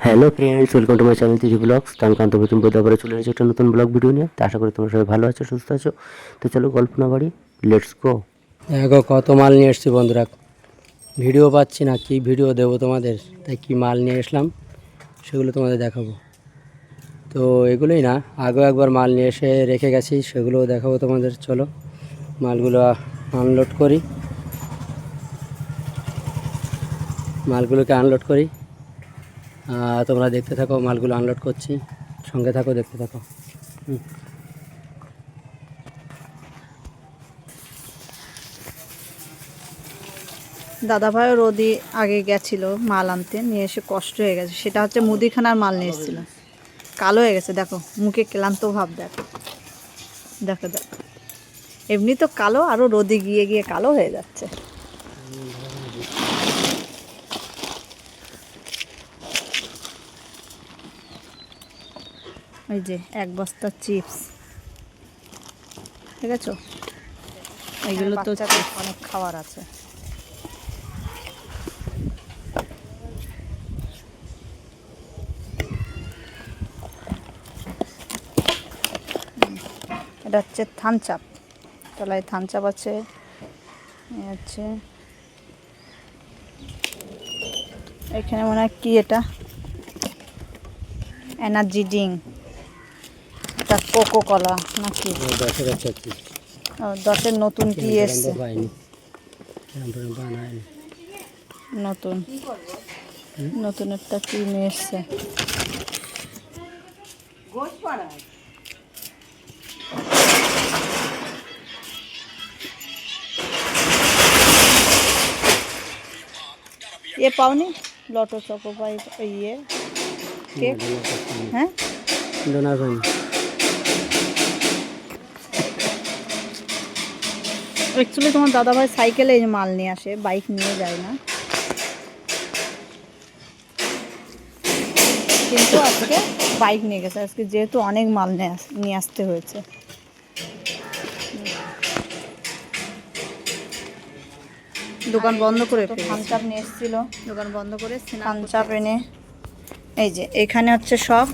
Hello friends, welcome to my channel তিজি vlogs. তো আমি কান্ত প্রতিম বলতে আবার চলে এসেছি একটা নতুন ব্লগ ভিডিও নিয়ে। তো আশা করি তোমরা সবাই ভালো আছো, সুস্থ আছো। তো চলো গল্প না বাড়ি, লেটস গো। দেখো কত মাল নিয়ে এসছি বন্ধুরা, ভিডিও পাচ্ছি না, কি ভিডিও দেবো তোমাদের, তাই কি মাল নিয়ে এসলাম সেগুলো তোমাদের দেখাবো। তো এগুলোই না, আগেও একবার মাল নিয়ে এসে রেখে গেছি, সেগুলোও দেখাবো তোমাদের। চলো মালগুলো আনলোড করি, মালগুলোকে আনলোড করি। তোমরা দেখতে থাকো, মালগুলো আনলোড করছি, সঙ্গে থাকো, দেখতে থাকো। দাদাভাইও রোদি আগে গেছিল মাল আনতে, নিয়ে এসে কষ্ট হয়ে গেছে। সেটা হচ্ছে মুদিখানার মাল নিয়ে এসেছিল, কালো হয়ে গেছে। দেখো মুখে ক্লান্ত ভাব, দেখো দেখো দেখো, এমনি তো কালো, আরও রোদি গিয়ে গিয়ে কালো হয়ে যাচ্ছে। ওই যে এক বস্তা চিপস, ঠিক আছে, এইগুলো তো অনেক খাবার আছে। এটা হচ্ছে থানচাপ, তলায় থানচাপ আছে, আছে এখানে মনে হয় কি এটা এনার্জি ড্রিঙ্ক, এটা কোকো কলা নাকি? দশের নতুন কি এসছে, নতুন নতুন একটা কি নিয়ে এসছে। ये पाओनी लॉटो चोको पाई ये केक, হ্যাঁ ডোনার পাইনি। অ্যাকচুয়ালি তোমার দাদাভাই সাইকেলে এই মাল নিয়ে আসে, বাইক নিয়ে যায় না, কিন্তু আজকে বাইক নিয়ে গেছে। আজকে যেহেতু অনেক মাল নিয়ে আসতে হয়েছে। দোকান বন্ধ করে থামচাপ নিয়ে এসেছিল, দোকান বন্ধ করে থামচাপ এনে এই যে এখানে হচ্ছে সব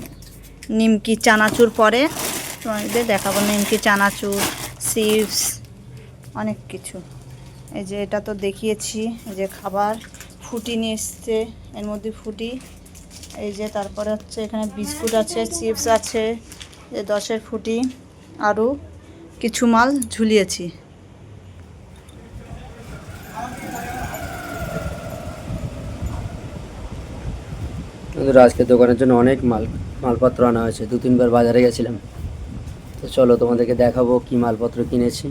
নিমকি চানাচুর পরে তোমাদের দেখাবো। নিমকি চানাচুর, চিপস, অনেক কিছু। এই যে এটা তো দেখিয়েছি, এই যে খাবার ফুটি নিয়ে এসছে, এর মধ্যে ফুটি। এই যে তারপরে হচ্ছে এখানে বিস্কুট আছে, চিপস আছে, যে 10-এর ফুটি, আরও কিছু মাল ঝুলিয়েছি। আজকে দোকানের জন্য অনেক মালপত্র আনা হয়েছে, 2-3 বার বাজারে গেছিলাম। তো চলো তোমাদেরকে দেখাবো কি মালপত্র কিনেছি।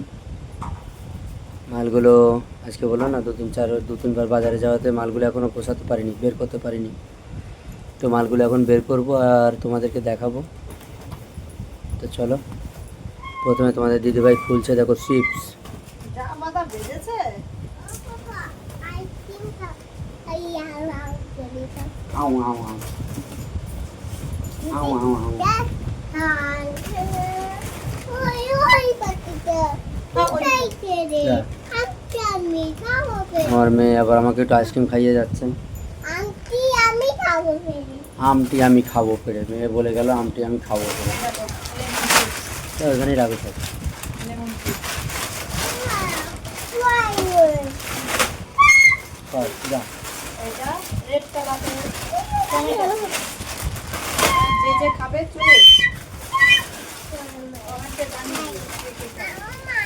মালগুলো আজকে বললাম না, 2-3 বার বাজারে যাওয়াতে মালগুলো এখনও পোষাতে পারিনি, বের করতে পারিনি। তো মালগুলো এখন বের করব আর তোমাদেরকে দেখাবো। তো চলো, প্রথমে তোমাদের দিদিভাই খুলছে, দেখো চিপস। আমার মেয়ে আবার আমাকে একটু আইসক্রিম খাইয়ে যাচ্ছেন। আমটি আমি খাবো ফেরে, মেয়ে বলে গেল আমটি আমি খাবো ফেরে। ওখানেই রাখো সব।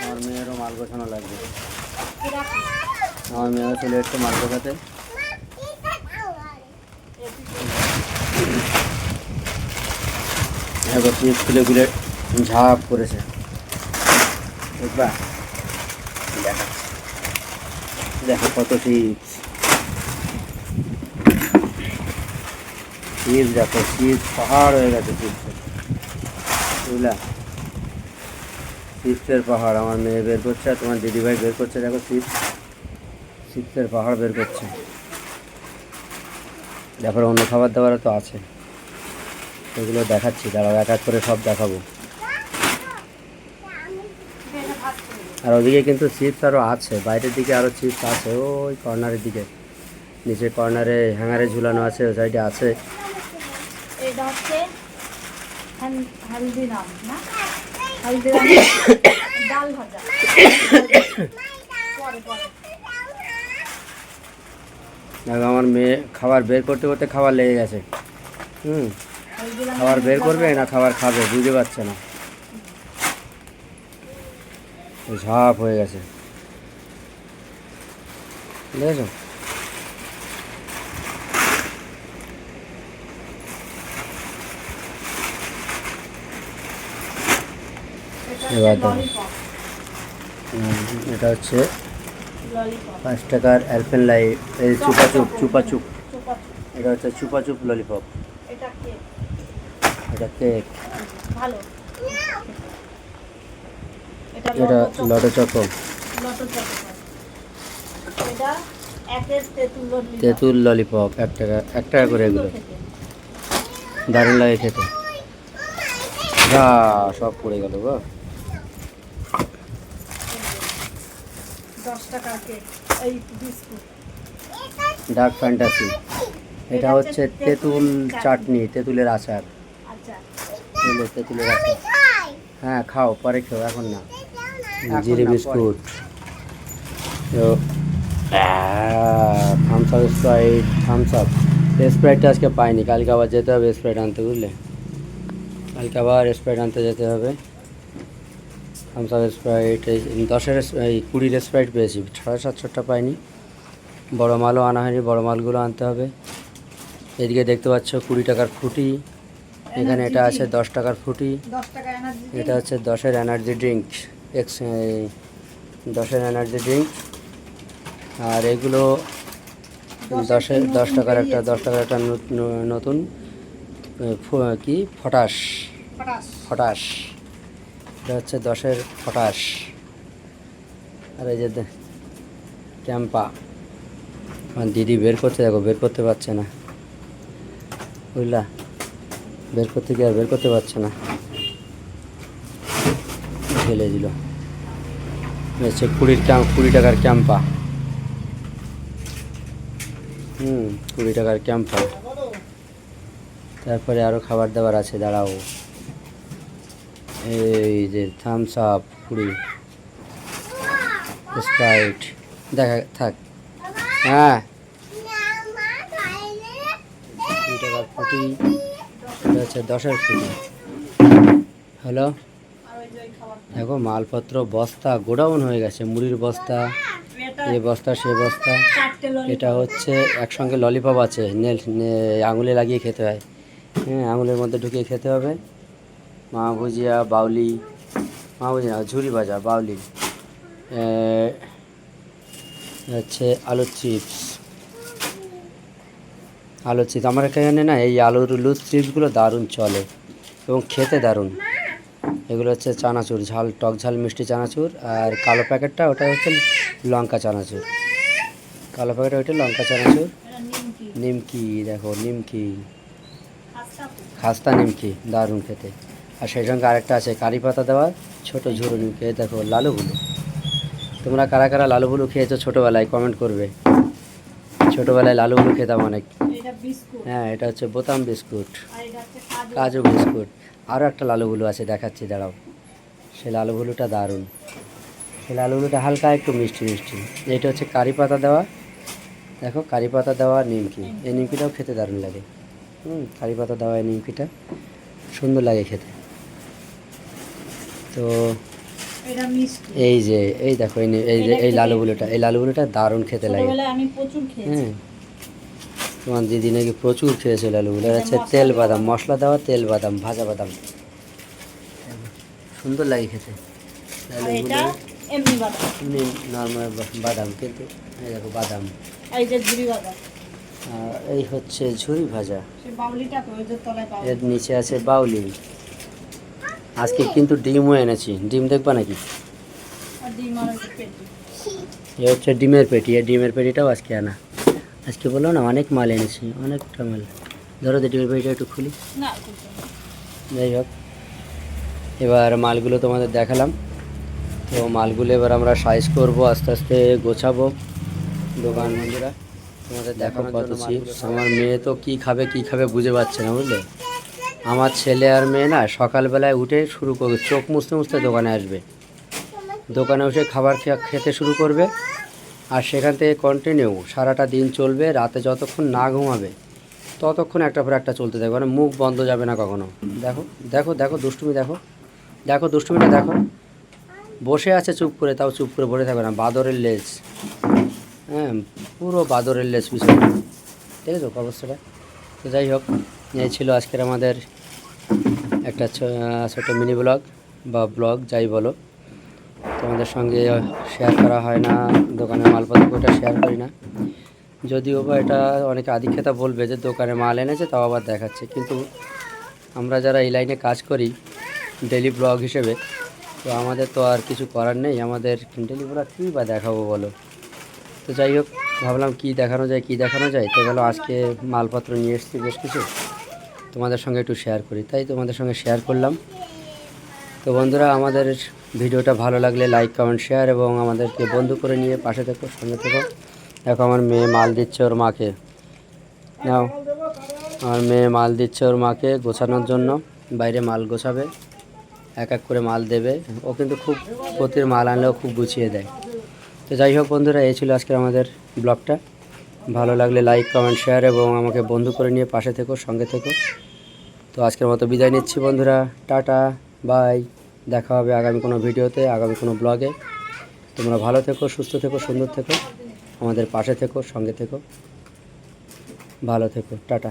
আমার মেয়েরও মাল গোছানো লাগবে, আমার মেয়েও চলে এসছে মাল গোছাতে। এবার চিপস খুলে খুলে ঝাঁপ করেছে, দেখবা? দেখো কত চিপস, চিপস দেখো, চিপস পাহাড় হয়ে গেছে চিপসের, বুঝলা? চিপসের পাহাড় আমার মেয়ে বের করছে আর তোমার দিদিভাই বের করছে, দেখো চিপসের পাহাড় বের করছে। তারপরে অন্য খাবার দাবারও তো আছে, সেগুলো দেখাচ্ছি, দাঁড়াও এক এক করে সব দেখাবো। আর ওদিকে কিন্তু চিপস আরও আছে, বাইরের দিকে আরও চিপস আছে, ওই কর্নারের দিকে, নিচে কর্নারে হ্যাঙ্গারে ঝুলানো আছে, ওই সাইডে আছে। এটা হচ্ছে হালদিরাম না, হালদিরাম ডাল ভাজা। পরে পরে দেখো আমার মেয়ে খাবার বের করতে করতে খাবার লেগে গেছে। খাবার বের করবে না খাবার খাবে বুঝতে পারছে না, ঝাপ হয়ে গেছে দেখেছো। এবার দেখো এটা হচ্ছে 5 টাকার অ্যালপেন লাইট, এই চুপাচুপ চুপাচুপ, এটা হচ্ছে চুপাচুপ ললিপপ, এটা কেক, এটা কেক, ভালো। এটা লটো চকো, লটো চকো। এটা একের তেঁতুল ললিপপ 1 টাকা, 1 টাকা করে এগুলো দারুণ লাগে খেতে। যা সব পড়ে গেল গো। 10 টাকা কেক, এই বিস্কুট। ডার্ক ফ্যান্টাসি, এটা হচ্ছে তেঁতুল চাটনি, তেঁতুলের আচার, আচ্ছা তেঁতুলের আচার। হ্যাঁ খাও, পরে খাও, এখন না। জিরে biscuit, Thums Up Sprite, Thums Up. স্প্রাইটটা আজকে পাইনি, কালকে আবার যেতে হবে স্প্রাইট আনতে, বুঝলে? কালকে আবার স্প্রাইট আনতে যেতে হবে। থামস আপ স্প্রাইট এই 10-এর এই 20-এর স্প্রাইট পেয়েছি, 750টা পাইনি। বড় মালও আনা হয়নি, বড় মালগুলো আনতে হবে। এদিকে দেখতে পাচ্ছ 20 টাকার ফ্রুটি, এখানে এটা আছে 10 টাকার ফ্রুটি, 10 টাকা এনার্জি। এটা হচ্ছে 10-এর এনার্জি ড্রিঙ্ক, 10-এর এনার্জি ড্রিঙ্ক। আর এগুলো 10 টাকার একটা, 10 টাকার একটা নতুন কি ফটাস, ফটাস, এটা হচ্ছে 10-এর ফটাস। আর এই যে ক্যাম্পা, আমার দিদি বের করতে, দেখো বের করতে পারছে না, বুঝলা? বের করতে গিয়ে আর বের করতে পারছে না, ঢেলে দিল। হচ্ছে 20 টাকার ক্যাম্পা, 20 টাকার ক্যাম্পা। তারপরে আরও খাবার দাবার আছে, দাঁড়াও। এই যে থামস আপ 20, স্প্রাইট, দেখা থাক। হ্যাঁ 20 টাকার ফ্রুটি, এটা হচ্ছে 10-এর ফ্রুটি। হ্যালো, দেখো মালপত্র বস্তা গোডাউন হয়ে গেছে, মুড়ির বস্তা, এ বস্তা সে বস্তা। এটা হচ্ছে একসঙ্গে ললিপপ আছে, আঙুলে লাগিয়ে খেতে হয়, হ্যাঁ আঙুলের মধ্যে ঢুকিয়ে খেতে হবে। মা ভুজিয়া, বাউলি, মা ভুজিয়া ঝুরি ভাজা, বাউলি, হচ্ছে আলুর চিপস, আলুর চিপস। আমার এখানে না এই আলুর লুজ চিপসগুলো দারুণ চলে এবং খেতে দারুণ। এগুলো হচ্ছে চানাচুর, ঝাল টক ঝাল মিষ্টি চানাচুর। আর কালো প্যাকেটটা ওটা হচ্ছে লঙ্কা চানাচুর, কালো প্যাকেট ওইটা লঙ্কা চানাচুর। নিমকি, দেখো নিমকি, খাস্তা নিমকি, দারুণ খেতে। আর সেই সঙ্গে আরেকটা আছে কারি পাতা দেওয়া ছোটো ঝুড়ো নিমকি। দেখো লালুগুলো, তোমরা কারা কারা লালুগুলো খেয়েছো ছোটোবেলায় কমেন্ট করবে। ছোটোবেলায় লালুগুলো খেতাম অনেক। হ্যাঁ এটা হচ্ছে বোতাম বিস্কুট, কাজু বিস্কুট। আরও একটা লালুগুলো আছে, দেখাচ্ছি দাঁড়াও। সেই লালুগুলোটা দারুণ, সেই লালুগুলোটা হালকা একটু মিষ্টি মিষ্টি। এটা হচ্ছে কারি পাতা দেওয়া, দেখো কারি পাতা দেওয়া নিমকি। এই নিমকিটাও খেতে দারুণ লাগে, কারি পাতা দেওয়া এই নিমকিটা সুন্দর লাগে খেতে। তো এই যে এই দেখো এই যে এই লালুগুলোটা দারুণ খেতে লাগে। হ্যাঁ তোমার দিদি নাকি প্রচুর খেয়েছে লালুগুলো। হচ্ছে তেল বাদাম, মশলা দেওয়া তেল বাদাম, ভাজা বাদাম, সুন্দর লাগে খেতে। নর্মাল বাদাম, কিন্তু এই দেখো বাদাম, এই হচ্ছে ঝুরি ভাজা, এর নিচে আছে বাউলি। আজকে কিন্তু ডিমও এনেছি, ডিম দেখবা নাকি? এ হচ্ছে ডিমের পেটি, এই ডিমের পেটিটাও আজকে আনা। আজকে বললো না অনেক মাল এনেছি, অনেকটা মাল। ধরো তো ডিমের পেটিটা একটু খুলি। যাই হোক, এবার মালগুলো তোমাদের দেখালাম। তো মালগুলো এবার আমরা সাইজ করব, আস্তে আস্তে গোছাবো। দোকান বন্ধুরা তোমাদের দেখানোর কত চিপস। আমার মেয়ে তো কী খাবে বুঝে পাচ্ছে না, বুঝলে? আমার ছেলে আর মেয়ে না সকালবেলায় উঠে শুরু করবে, চোখ মুছতে মুছতে দোকানে আসবে, দোকানে বসে খাবার খেতে শুরু করবে, আর সেখান থেকে কন্টিনিউ সারাটা দিন চলবে। রাতে যতক্ষণ না ঘুমাবে ততক্ষণ একটার পর একটা চলতে থাকবে, মানে মুখ বন্ধ যাবে না কখনো। দেখো দেখো দেখো দুষ্টুমি, দেখো দেখো দুষ্টুমিটা দেখো, বসে আছে চুপ করে, তাও চুপ করে বসে থাকবে না, বাদরের লেজ, হ্যাঁ পুরো বাদরের লেজ পিছনে, দেখেছো অবস্থাটা। তো যাই হোক, এই ছিল আজকের আমাদের একটা ছোটো মিনি ব্লগ বা ব্লগ যাই বলো। তোমাদের সঙ্গে শেয়ার করা হয় না, দোকানের মালপত্র ওটা শেয়ার করি না, যদিও বা এটা অনেকে আধিক্যতা বলবে যে দোকানে মাল এনেছে তাও আবার দেখাচ্ছে, কিন্তু আমরা যারা এই লাইনে কাজ করি ডেলি ব্লগ হিসেবে, তো আমাদের তো আর কিছু করার নেই, আমাদের ডেলি ব্লগ কী বা দেখাবো বলো। তো যাই হোক, ভাবলাম কী দেখানো যায়, তো বলো আজকে মালপত্র নিয়ে এসেছি বেশ কিছু, তোমাদের সঙ্গে একটু শেয়ার করি, তাই তোমাদের সঙ্গে শেয়ার করলাম। তো বন্ধুরা, আমাদের ভিডিওটা ভালো লাগলে লাইক কমেন্ট শেয়ার এবং আমাদেরকে বন্ধু করে নিয়ে পাশে থেকো, সঙ্গে থেকো। দেখো আমার মেয়ে মাল দিচ্ছে ওর মাকে, নাও আমার মেয়ে মাল দিচ্ছে ওর মাকে গোছানোর জন্য, বাইরে মাল গোছাবে, এক এক করে মাল দেবে, ও কিন্তু খুব প্রতির মাল আনলেও খুব গুছিয়ে দেয়। তো যাই হোক বন্ধুরা, এই ছিল আজকের আমাদের ব্লগটা, ভালো লাগলে লাইক কমেন্ট শেয়ার এবং আমাকে বন্ধু করে নিয়ে পাশে থেকো, সঙ্গে থেকো। তো আজকের মতো বিদায় নিচ্ছি বন্ধুরা, টাটা বাই, দেখা হবে আগামী কোনো ভিডিওতে, আগামী কোনো ব্লগে। তোমরা ভালো থেকো, সুস্থ থেকো, সুন্দর থেকো, আমাদের পাশে থেকো, সঙ্গে থেকো, ভালো থেকো, টাটা।